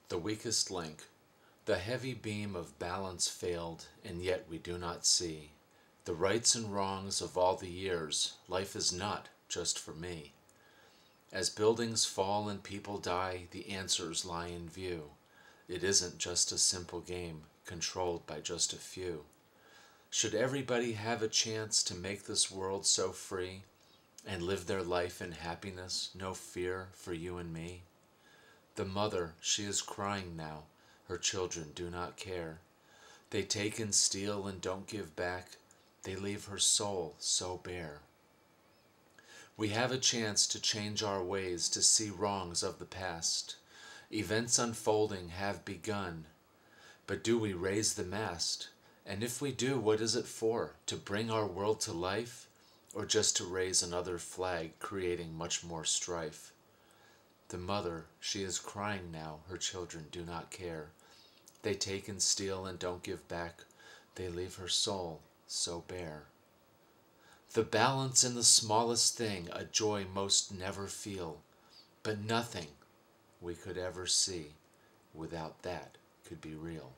The weakest link. The heavy beam of balance failed, and yet we do not see the rights and wrongs of all the years. Life is not just for me. As buildings fall and people die, the answers lie in view. It isn't just a simple game controlled by just a few. Should everybody have a chance to make this world so free and live their life in happiness, no fear for you and me? The mother, she is crying now, her children do not care. They take and steal and don't give back, they leave her soul so bare. We have a chance to change our ways, to see wrongs of the past. Events unfolding have begun, but do we raise the mast? And if we do, what is it for? To bring our world to life? Or just to raise another flag, creating much more strife? The mother, she is crying now, her children do not care. They take and steal and don't give back, they leave her soul so bare. The balance in the smallest thing, a joy most never feel, but nothing we could ever see without that could be real.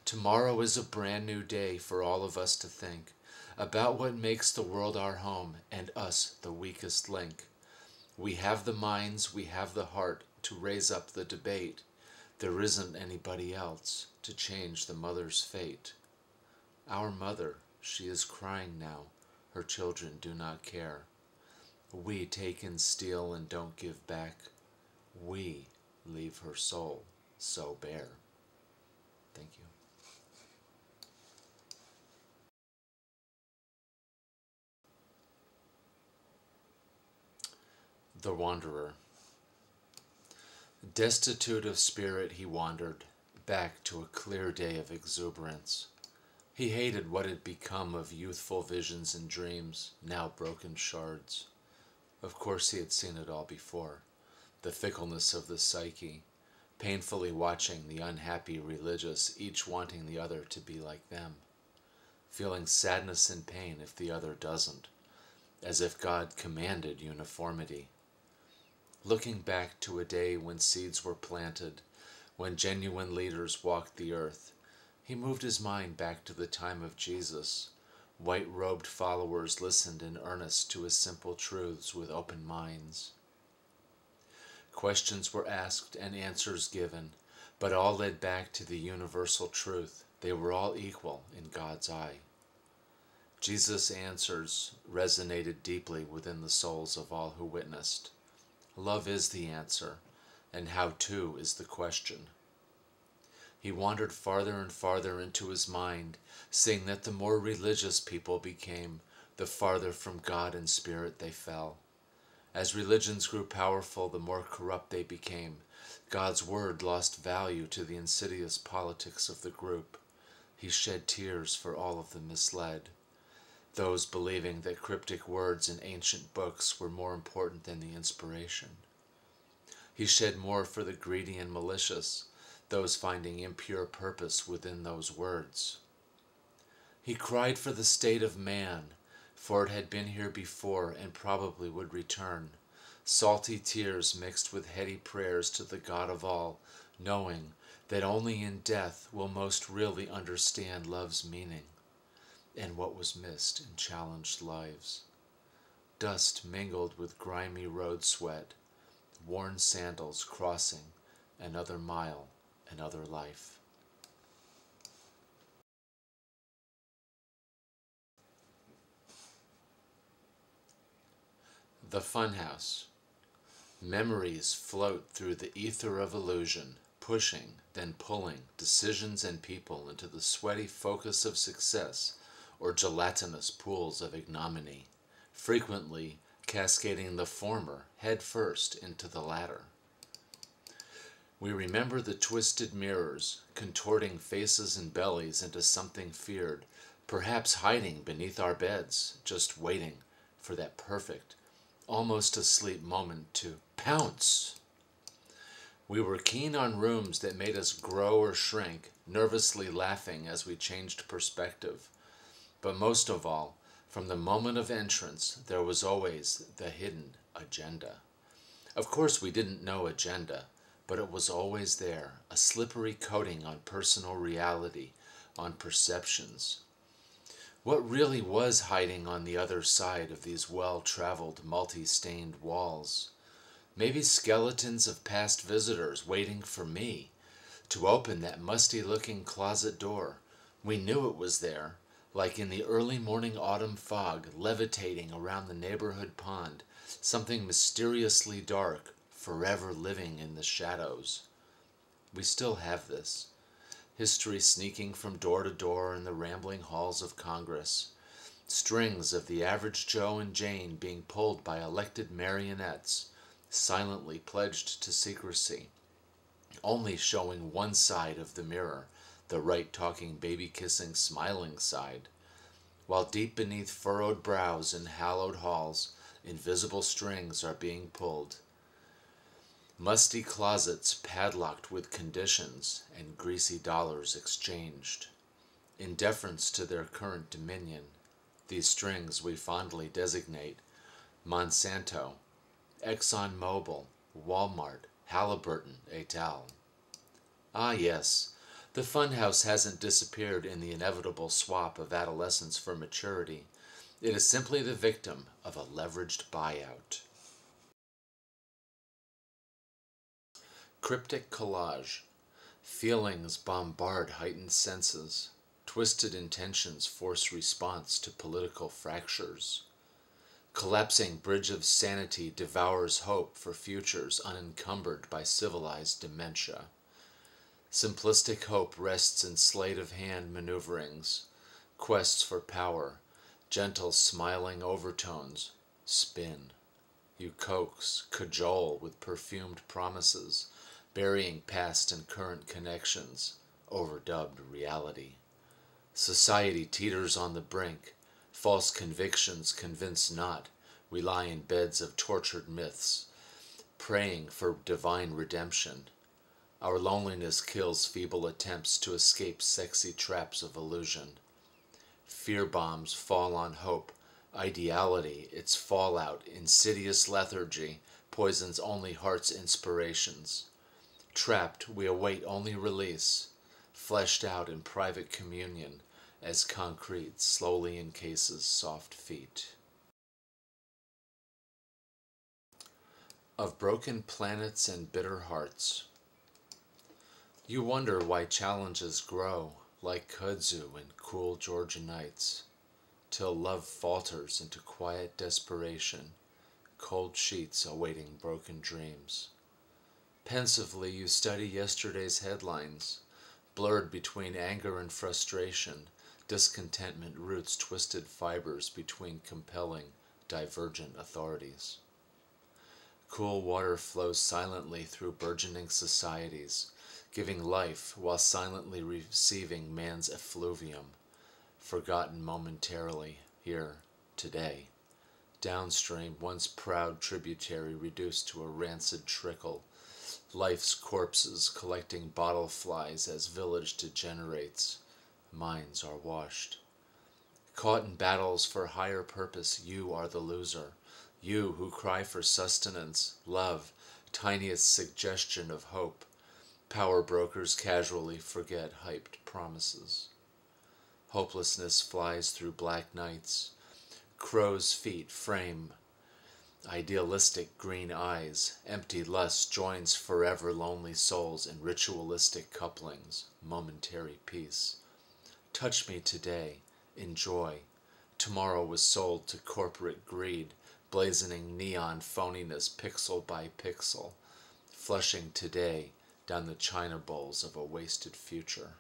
Tomorrow is a brand new day for all of us to think about what makes the world our home and us the weakest link. We have the minds, we have the heart to raise up the debate. There isn't anybody else to change the mother's fate. Our mother, she is crying now, her children do not care. We take and steal and don't give back. We leave her soul so bare. Thank you. The Wanderer. Destitute of spirit he wandered, back to a clear day of exuberance. He hated what had become of youthful visions and dreams, now broken shards. Of course he had seen it all before, the fickleness of the psyche, painfully watching the unhappy religious, each wanting the other to be like them, feeling sadness and pain if the other doesn't, as if God commanded uniformity. Looking back to a day when seeds were planted, when genuine leaders walked the earth, he moved his mind back to the time of Jesus. White-robed followers listened in earnest to his simple truths with open minds. Questions were asked and answers given, but all led back to the universal truth. They were all equal in God's eye. Jesus' answers resonated deeply within the souls of all who witnessed. Love is the answer, and how to is the question. He wandered farther and farther into his mind, seeing that the more religious people became, the farther from God and spirit they fell. As religions grew powerful, the more corrupt they became. God's word lost value to the insidious politics of the group. He shed tears for all of the misled, those believing that cryptic words in ancient books were more important than the inspiration. He shed more for the greedy and malicious, those finding impure purpose within those words. He cried for the state of man, for it had been here before and probably would return. Salty tears mixed with heady prayers to the God of all, knowing that only in death will most really understand love's meaning and what was missed in challenged lives. Dust mingled with grimy road sweat, worn sandals crossing another mile, another life. The Funhouse. Memories float through the ether of illusion, pushing, then pulling decisions and people into the sweaty focus of success or gelatinous pools of ignominy, frequently cascading the former head first into the latter. We remember the twisted mirrors, contorting faces and bellies into something feared, perhaps hiding beneath our beds, just waiting for that perfect, almost asleep moment to pounce. We were keen on rooms that made us grow or shrink, nervously laughing as we changed perspective. But most of all, from the moment of entrance, there was always the hidden agenda. Of course, we didn't know agenda, but it was always there, a slippery coating on personal reality, on perceptions. What really was hiding on the other side of these well-traveled, multi-stained walls? Maybe skeletons of past visitors waiting for me to open that musty-looking closet door. We knew it was there, like in the early morning autumn fog levitating around the neighborhood pond, something mysteriously dark, forever living in the shadows. We still have this. History sneaking from door to door in the rambling halls of Congress. Strings of the average Joe and Jane being pulled by elected marionettes, silently pledged to secrecy, only showing one side of the mirror, the right-talking, baby-kissing, smiling side, while deep beneath furrowed brows in hallowed halls, invisible strings are being pulled. Musty closets padlocked with conditions and greasy dollars exchanged. In deference to their current dominion, these strings we fondly designate Monsanto, ExxonMobil, Walmart, Halliburton, et al. Ah yes, the funhouse hasn't disappeared in the inevitable swap of adolescence for maturity. It is simply the victim of a leveraged buyout. Cryptic collage. Feelings bombard heightened senses. Twisted intentions force response to political fractures. Collapsing bridge of sanity devours hope for futures unencumbered by civilized dementia. Simplistic hope rests in sleight-of-hand maneuverings, quests for power, gentle smiling overtones, spin. You coax, cajole with perfumed promises, burying past and current connections, overdubbed reality. Society teeters on the brink, false convictions convince not, we lie in beds of tortured myths, praying for divine redemption. Our loneliness kills feeble attempts to escape sexy traps of illusion. Fear bombs fall on hope, ideality, its fallout, insidious lethargy, poisons only heart's inspirations. Trapped, we await only release, fleshed out in private communion, as concrete slowly encases soft feet. Of broken planets and bitter hearts. You wonder why challenges grow, like kudzu in cool Georgia nights, till love falters into quiet desperation, cold sheets awaiting broken dreams. Pensively you study yesterday's headlines, blurred between anger and frustration, discontentment roots twisted fibers between compelling, divergent authorities. Cool water flows silently through burgeoning societies, giving life while silently receiving man's effluvium, forgotten momentarily here, today. Downstream, once proud tributary reduced to a rancid trickle, life's corpses collecting bottle flies as village degenerates, minds are washed. Caught in battles for higher purpose, you are the loser. You who cry for sustenance, love, tiniest suggestion of hope. Power brokers casually forget hyped promises. Hopelessness flies through black nights. Crow's feet frame idealistic green eyes. Empty lust joins forever lonely souls in ritualistic couplings. Momentary peace. Touch me today. Enjoy. Tomorrow was sold to corporate greed, blazoning neon phoniness pixel by pixel, flushing today down the china bowls of a wasted future.